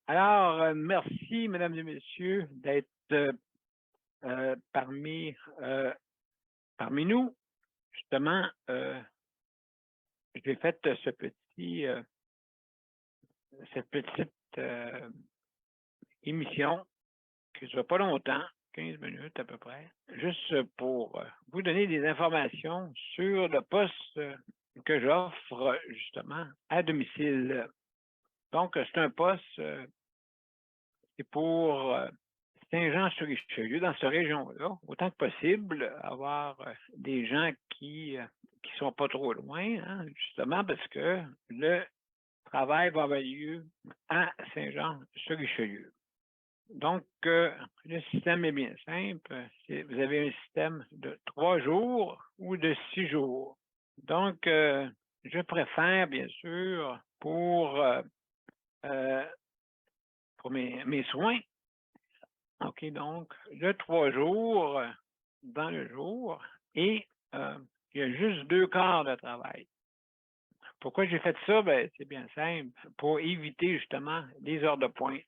Alors, merci, mesdames et messieurs, d'être parmi, parmi nous. Justement, j'ai fait cette petite émission qui ne dure pas longtemps, 15 minutes à peu près, juste pour vous donner des informations sur le poste que j'offre justement à domicile. Donc, c'est un poste, c'est pour Saint-Jean-sur-Richelieu, dans cette région-là, autant que possible, avoir des gens qui sont pas trop loin, hein, justement parce que le travail va avoir lieu à Saint-Jean-sur-Richelieu. Donc, le système est bien simple. Vous avez un système de 3 jours ou de 6 jours. Donc, je préfère, bien sûr, pour mes soins, OK, donc, de 3 jours dans le jour et il y a juste 2 quarts de travail. Pourquoi j'ai fait ça? Ben, c'est bien simple, pour éviter justement les heures de pointe.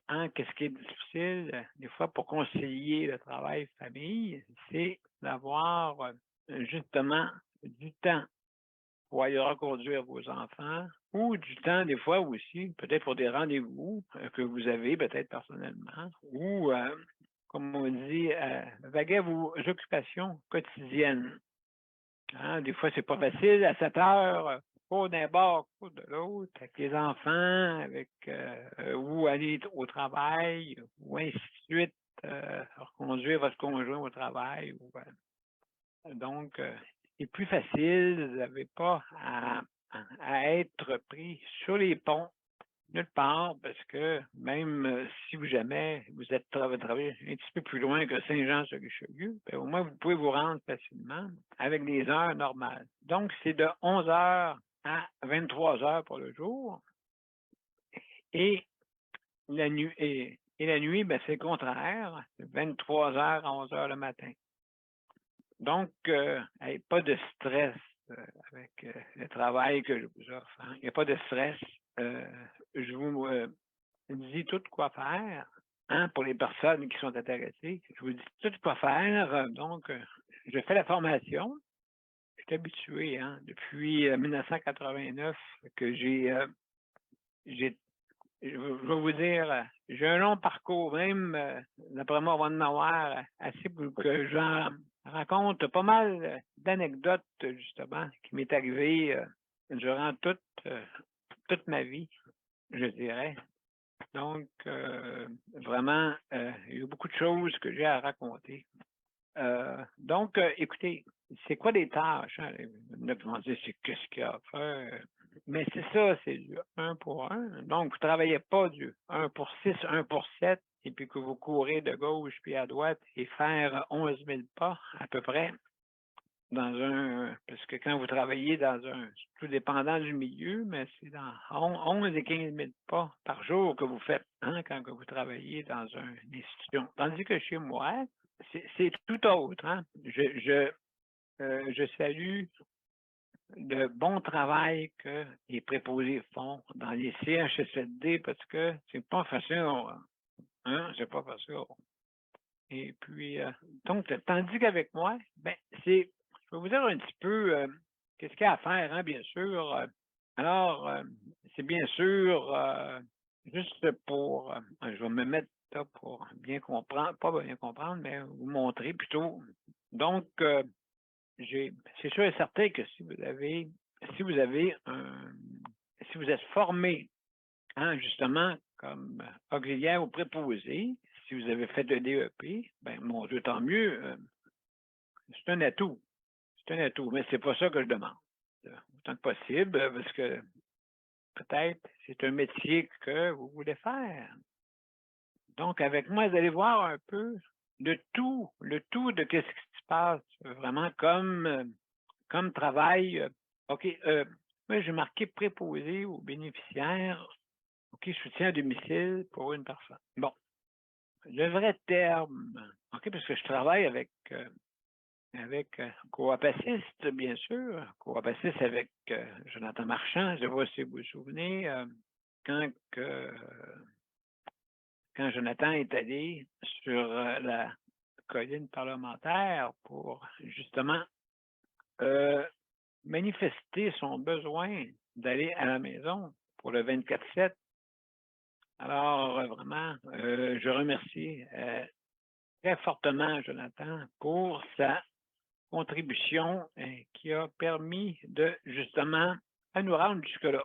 Hein, qu'est-ce qui est difficile, des fois, pour concilier le travail-famille, c'est d'avoir justement du temps pour aller reconduire vos enfants ou du temps, des fois aussi, peut-être pour des rendez-vous que vous avez, peut-être personnellement, ou comme on dit, vaguer à vos occupations quotidiennes. Hein, des fois, c'est pas facile à 7 heures, cours d'un bord, cours de l'autre, avec les enfants, ou aller au travail, ou ainsi de suite, reconduire votre conjoint au travail. Donc, c'est plus facile, vous n'avez pas à être pris sur les ponts nulle part, parce que même si jamais vous êtes travaillé un petit peu plus loin que Saint-Jean-sur-Richelieu, ben, au moins vous pouvez vous rendre facilement avec des heures normales. Donc, c'est de 11 heures à 23 heures pour le jour. Et la nuit, ben, c'est le contraire, 23 heures à 11 heures le matin. Donc, pas de stress avec le travail que je vous offre. Hein. Il n'y a pas de stress. Je vous dis tout quoi faire, hein, pour les personnes qui sont intéressées. Je vous dis tout quoi faire. Donc, je fais la formation. Je suis habitué, hein, depuis 1989 que je vais vous dire, j'ai un long parcours, même, d'après moi, on va en avoir assez pour que j'en raconte pas mal d'anecdotes, justement, qui m'est arrivé durant toute ma vie, je dirais. Donc, vraiment, il y a beaucoup de choses que j'ai à raconter. Donc, écoutez, c'est quoi des tâches? Hein? Vous me demandez, c'est qu'est-ce qu'il y a à faire? Mais c'est ça, c'est du 1 pour 1. Donc, vous ne travaillez pas du 1 pour 6, 1 pour 7, et puis que vous courez de gauche puis à droite et faire 11 000 pas à peu près parce que quand vous travaillez tout dépendant du milieu, mais c'est dans 11 et 15 000 pas par jour que vous faites, hein, quand que vous travaillez dans une institution. Tandis que chez moi, c'est tout autre, hein. Je salue le bon travail que les préposés font dans les CHSLD parce que c'est pas facile, hein, c'est pas facile. Et puis, donc, tandis qu'avec moi, ben, je vais vous dire un petit peu qu'est-ce qu'il y a à faire, hein, bien sûr. Alors, c'est bien sûr, juste pour, je vais me mettre là pour bien comprendre, pas bien comprendre, mais vous montrer plutôt. Donc, c'est sûr et certain que si vous avez si vous êtes formé, hein, justement, comme auxiliaire ou préposé, si vous avez fait le DEP, ben mon Dieu, tant mieux. C'est un atout. C'est un atout, mais c'est pas ça que je demande. Autant que possible, parce que peut-être c'est un métier que vous voulez faire. Donc, avec moi, vous allez voir un peu le tout de qu'est-ce qui se passe vraiment comme travail. OK, moi, j'ai marqué préposé aux bénéficiaires. OK, soutien à domicile pour une personne. Bon, le vrai terme, OK, parce que je travaille avec Coop Assist, bien sûr. Coop Assist avec Jonathan Marchand. Je ne sais pas si vous vous souvenez, quand que quand Jonathan est allé sur la colline parlementaire pour justement manifester son besoin d'aller à la maison pour le 24/7. Alors, vraiment, je remercie très fortement Jonathan pour sa contribution qui a permis de justement à nous rendre jusque-là.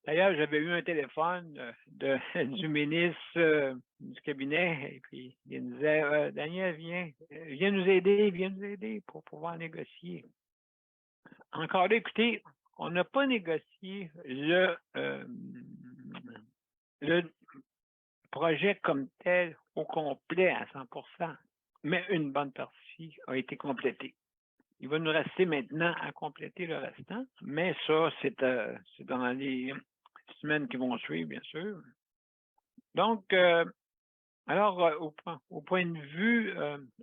D'ailleurs, j'avais eu un téléphone du ministre du cabinet et puis il nous disait Daniel, viens nous aider pour pouvoir négocier. Encore là, écoutez, on n'a pas négocié le projet comme tel au complet à 100%, mais une bonne partie a été complétée. Il va nous rester maintenant à compléter le restant, mais ça, c'est dans les semaines qui vont suivre, bien sûr. Donc, alors, au point de vue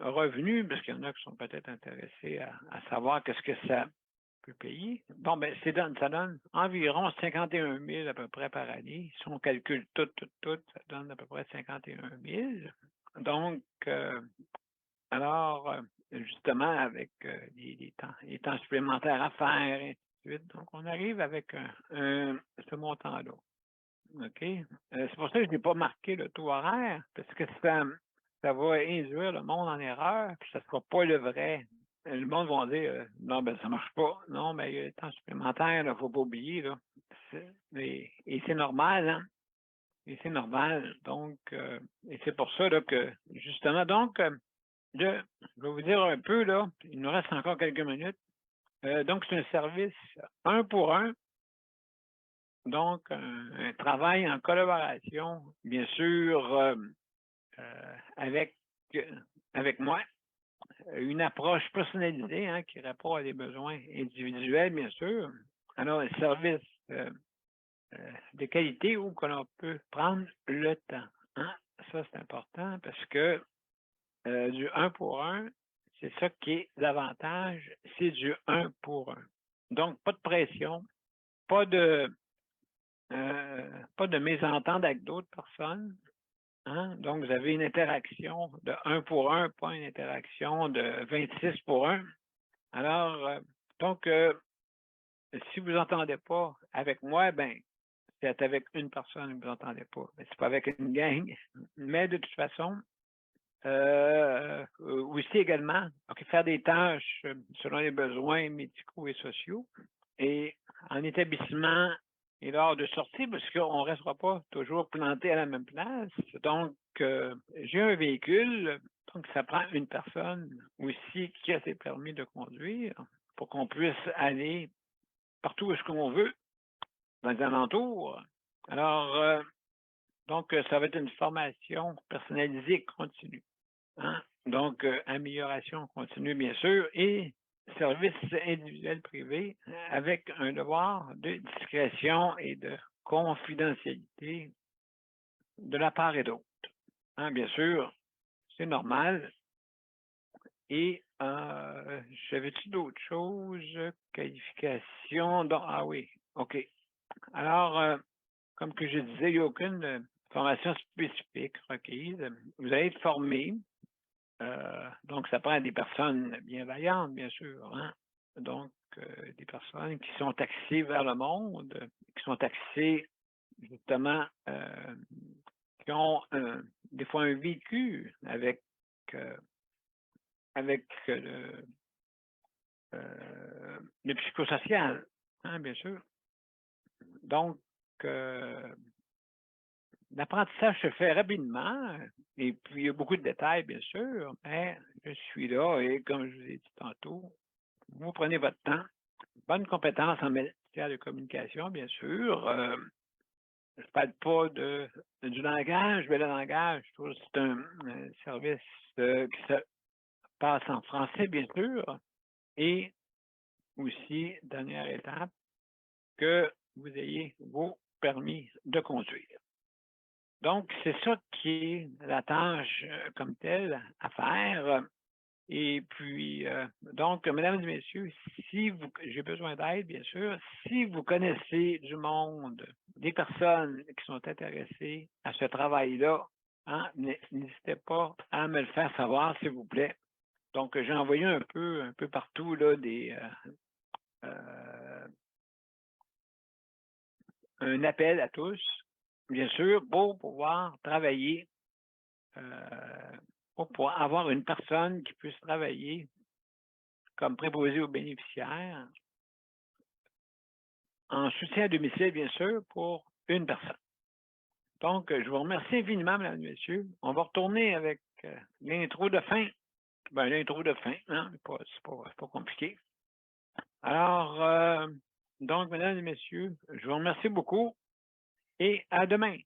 revenu, parce qu'il y en a qui sont peut-être intéressés à savoir qu'est-ce que ça peut payer. Bon, ben, ça donne environ 51 000 à peu près par année. Si on calcule tout, ça donne à peu près 51 000. Donc, alors, justement, avec les temps supplémentaires à faire, et ainsi de suite. Donc, on arrive avec ce montant-là. OK? C'est pour ça que je n'ai pas marqué le taux horaire, parce que ça va induire le monde en erreur, puis ça ne sera pas le vrai. Le monde va dire non, ben ça ne marche pas. Non, mais il y a le temps supplémentaire, il ne faut pas oublier. Là. Et c'est normal, hein? Et c'est normal. Donc, et c'est pour ça là, que, justement, donc, je vais vous dire un peu, là, il nous reste encore quelques minutes. Donc, c'est un service 1 pour 1. Donc, un travail en collaboration, bien sûr, avec moi. Une approche personnalisée hein, qui répond à des besoins individuels, bien sûr. Alors, un service de qualité où l'on peut prendre le temps. Hein? Ça, c'est important parce que du 1 pour 1, c'est ça qui est l'avantage, c'est du 1 pour 1. Donc, pas de pression, pas de mésentente avec d'autres personnes. Hein? Donc, vous avez une interaction de 1 pour 1, pas une interaction de 26 pour 1. Alors, donc, si vous n'entendez pas avec moi, ben, c'est avec une personne que vous n'entendez pas. C'est pas avec une gang. Mais de toute façon, aussi également, faire des tâches selon les besoins médicaux et sociaux. Et en établissement et lors de sortie, parce qu'on ne restera pas toujours planté à la même place. Donc, j'ai un véhicule, donc ça prend une personne aussi qui a ses permis de conduire pour qu'on puisse aller partout où est-ce qu'on veut, dans les alentours. Alors, donc, ça va être une formation personnalisée continue. Hein? Donc, amélioration continue, bien sûr, et service individuel privé avec un devoir de discrétion et de confidentialité de la part et d'autre. Hein, bien sûr, c'est normal. Et j'avais-tu d'autres choses? Qualification? Ah oui, OK. Alors, comme que je disais, il n'y a aucune formation spécifique requise. Vous allez être formé. Donc, ça prend des personnes bienveillantes, bien sûr. Hein? Donc, des personnes qui sont axées vers le monde, qui sont axées, justement, qui ont des fois un vécu avec le psychosocial, hein, bien sûr. Donc, l'apprentissage se fait rapidement, et puis il y a beaucoup de détails, bien sûr, mais je suis là et comme je vous ai dit tantôt, vous prenez votre temps. Bonne compétence en matière de communication, bien sûr. Je ne parle pas du langage, mais le langage, je trouve que c'est un service qui se passe en français, bien sûr, et aussi, dernière étape, que vous ayez vos permis de conduire. Donc, c'est ça qui est la tâche comme telle à faire. Et puis, donc, mesdames et messieurs, si vous, j'ai besoin d'aide, bien sûr, si vous connaissez du monde, des personnes qui sont intéressées à ce travail-là, hein, n'hésitez pas à me le faire savoir, s'il vous plaît. Donc, j'ai envoyé un peu partout là, un appel à tous, bien sûr, pour pouvoir travailler, pour pouvoir avoir une personne qui puisse travailler comme préposé aux bénéficiaires en soutien à domicile, bien sûr, pour une personne. Donc, je vous remercie infiniment, mesdames et messieurs. On va retourner avec l'intro de fin. Ben, l'intro de fin, hein? C'est pas compliqué. Alors, donc, mesdames et messieurs, je vous remercie beaucoup et à demain.